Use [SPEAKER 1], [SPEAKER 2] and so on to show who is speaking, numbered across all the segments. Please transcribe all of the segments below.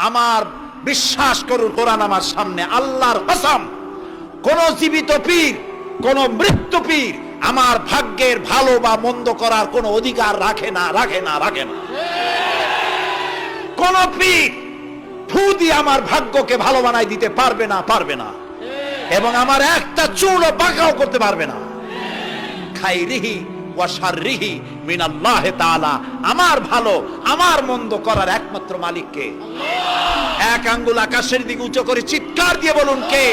[SPEAKER 1] আমার বিশ্বাস করুন, কোরআন আমার সামনে, আল্লাহর কসম, কোন জীবিত পীর, কোন মৃত্যু পীর আমার ভাগ্যের ভালো বা মন্দ করার কোন অধিকার রাখে না। কোন পীর ফু দিয়ে আমার ভাগ্যকে ভালো বানাই দিতে পারবে না, এবং আমার একটা চুলও বাঁকাও করতে পারবে না। খাইরিহি ওয়া শাররিহি মিনাল্লাহি তাআলা। আমার ভালো আমার মন্দ করার একমাত্র মালিক কে? এক আঙ্গুল আকাশের দিকে উঁচু করে চিৎকার দিয়ে বলুন, কে?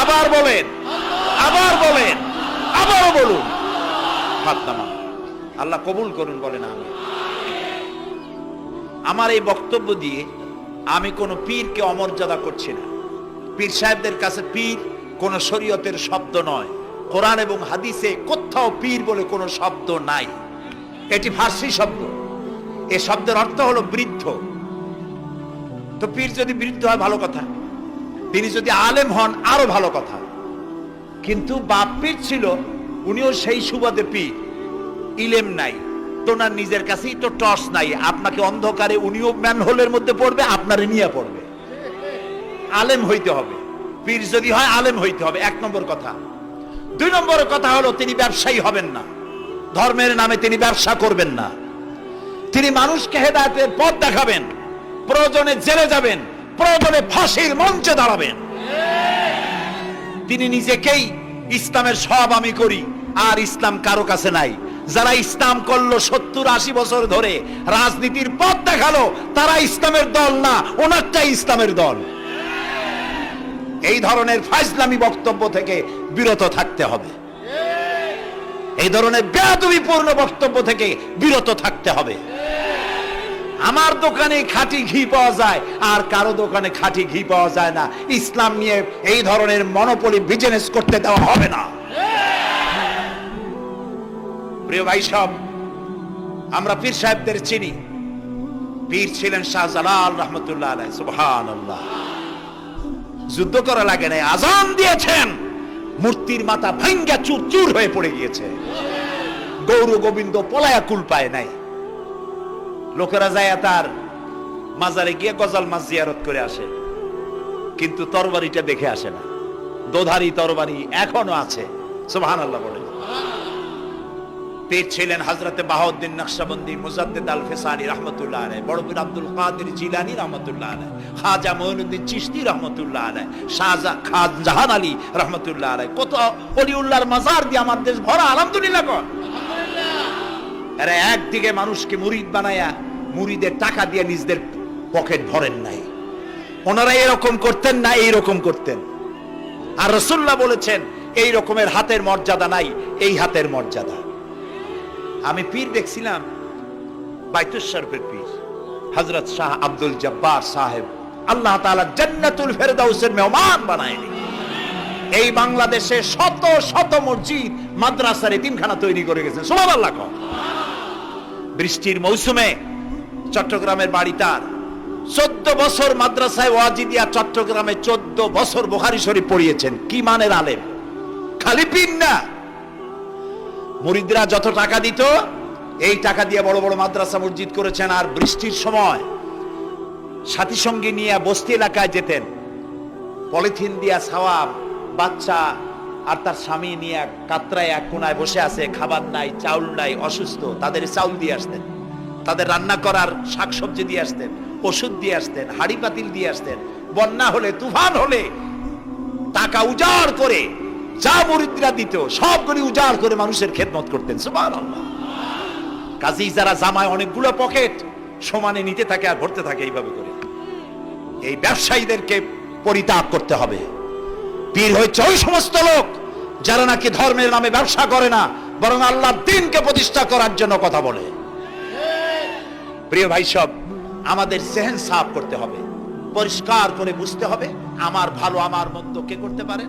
[SPEAKER 1] আবার বলেন, আবারও বলুন। আল্লাহ কবুল করুন, বলেন আমি। আমার এই বক্তব্য দিয়ে আমি কোন পীরকে অমর্যাদা করছি না। পীর সাহেবদের কাছে পীর কোন শরীয়তের শব্দ নয়। কোরআন এবং হাদিসে কোথাও পীর বলে কোনো শব্দ নাই। এটি ফার্সি শব্দ। এই শব্দের অর্থ হলো বৃদ্ধ। তো পীর যদি বৃদ্ধ হয় ভালো কথা, তিনি যদি আলেম হন আরো ভালো কথা। কিন্তু বাপ পীর ছিল, উনিও সেই সুবাদে পীর। ইলেম নাই, তোনার নিজের কাছেই তো টর্চ নাই। আপনাকে অন্ধকারে উনিও ম্যানহোলের মধ্যে পড়বে, আপনারে নিয়ে পড়বে। আলেম হইতে হবে, পীর যদি হয় আলেম হইতে হবে, এক নম্বর কথা। দুই নম্বর কথা হলো তিনি ব্যবসায়ী হবেন না। ধর্মের নামে তিনি ব্যবসা করবেন না। তিনি মানুষকে হেদায়েতের পথ দেখাবেন। প্রয়োজনে জেলে যাবেন, প্রয়োজনে ফাঁসির মঞ্চে দাঁড়াবেন। তিনি নিজেকেই ইসলামের সব আমি করি, আর ইসলাম কারো কাছে নাই। যারা ইসলাম করলো 70-80 বছর ধরে, রাজনীতির পথ দেখালো, তারা ইসলামের দল না, ওনারটাই ইসলামের দল। এই ধরনের ফাজলামি বক্তব্য থেকে বিরত থাকতে হবে। এই ধরনের বেয়াদবিপূর্ণ বক্তব্য থেকে বিরত থাকতে হবে। আমার দোকানে খাঁটি ঘি পাওয়া যায়, আর কারো দোকানে খাঁটি ঘি পাওয়া যায় না। ইসলাম নিয়ে এই ধরনের মনোপলি বিজনেস করতে দেওয়া হবে না। প্রিয় ভাই সব, আমরা পীর সাহেবদের চিনি। পীর ছিলেন শাহজালাল রহমতুল্লাহ আলাইহি। সুবহানাল্লাহ। যুদ্ধ করা লাগে নাই, আজান দিয়েছেন, মূর্তির মাথা ভাঙ্গা চুরচুর হয়ে পড়ে গিয়েছে। গৌর গোবিন্দ পলায়া কুল পায় নাই। লোকেরা যায় তার মাজারে গিয়ে গজাল মাছ জিয়ারত করে আসে, কিন্তু তরবারিটা দেখে আসে না। দোধারি তরবারি এখনো আছে। সুবহানাল্লাহ বলেন। পীর ছিলেন হযরতে বাহাউদ্দিন নকশবন্দি, মুজাদ্দিদ আল ফিসানি রাহমাতুল্লাহ আলাইহি, বড় পীর আব্দুল কাদের জিলানী রাহমাতুল্লাহ আলাইহি, খাজা মুঈনুদ্দিন চিশতি রাহমাতুল্লাহ আলাইহি, শাহজাহান আলী রাহমাতুল্লাহ আলাইহি। কত ওলিউল্লাহর মাজার দিয়ে আমার দেশ ভরা। আলহামদুলিল্লাহ কর। আরে একদিকে মানুষকে মুরিদ বানায়া মুরিদের টাকা দিয়ে নিজেদের পকেট ভরেন নাই। ওনারা এরকম করতেন না, এইরকম করতেন। আর রাসূলুল্লাহ বলেছেন এই রকমের হাতের মর্যাদা নাই, এই হাতের মর্যাদা। আমি পীর দেখছিলাম, বাইতুল শরীফের পীর হযরত শাহ আব্দুল জব্বার সাহেব, আল্লাহ তাআলা জান্নাতুল ফেরদাউসের মেহমান বানায়নি। এই বাংলাদেশে শত শত মসজিদ, মাদ্রাসার এতিমখানা তৈরি করে গেছেন। সুবহানাল্লাহ। বৃষ্টির মৌসুমে চট্টগ্রামের বাড়ি তার। 14 বছর মাদ্রাসায় ওয়াজিদিয়া চট্টগ্রামে 14 বছর বুখারী শরীফ পড়িয়েছেন। কি মানের আলেম! খালি পীর না, মুরিদরা যত টাকা দিত এই টাকা দিয়ে বড় বড় মাদ্রাসা মসজিদ করেছেন। আর বৃষ্টির সময় সাথী সঙ্গী নিয়ে বস্তি এলাকায় যেতেন, পলিথিন দিয়া ছাওয়া, বাচ্চা আর তার স্বামী নিয়ে কাতরায় এক কোনায় বসে আছে, খাবার নাই, চাউল নাই, অসুস্থ। তাদের চাউল দিয়ে আসতেন, তাদের রান্না করার শাকসবজি দিয়ে আসতেন, ওষুধ দিয়ে আসতেন, হাড়ি পাতিল দিয়ে আসতেন। বন্যা হলে, তুফান হলে টাকা উজাড় করে যা মুরিদরা দিত সবগুলি উজাড় করে মানুষের খেদমত করতেন। সুবহানাল্লাহ। কাজী যারা জামায় অনেকগুলো পকেট সমানে নিতে থাকে আর ভরতে থাকে এইভাবে করে, এই ব্যবসায়ীদেরকে পরিত্যাগ করতে হবে। পীর হচ্ছে ওই সমস্ত লোক যারা নাকি ধর্মের নামে ব্যবসা করে না, বরং আল্লাহর দ্বীনকে প্রতিষ্ঠা করার জন্য কথা বলে। প্রিয় ভাই সব, আমাদের জেহেন সাফ করতে হবে, পরিষ্কার করে বুঝতে হবে আমার ভালো আমার মন্দ কে করতে পারে।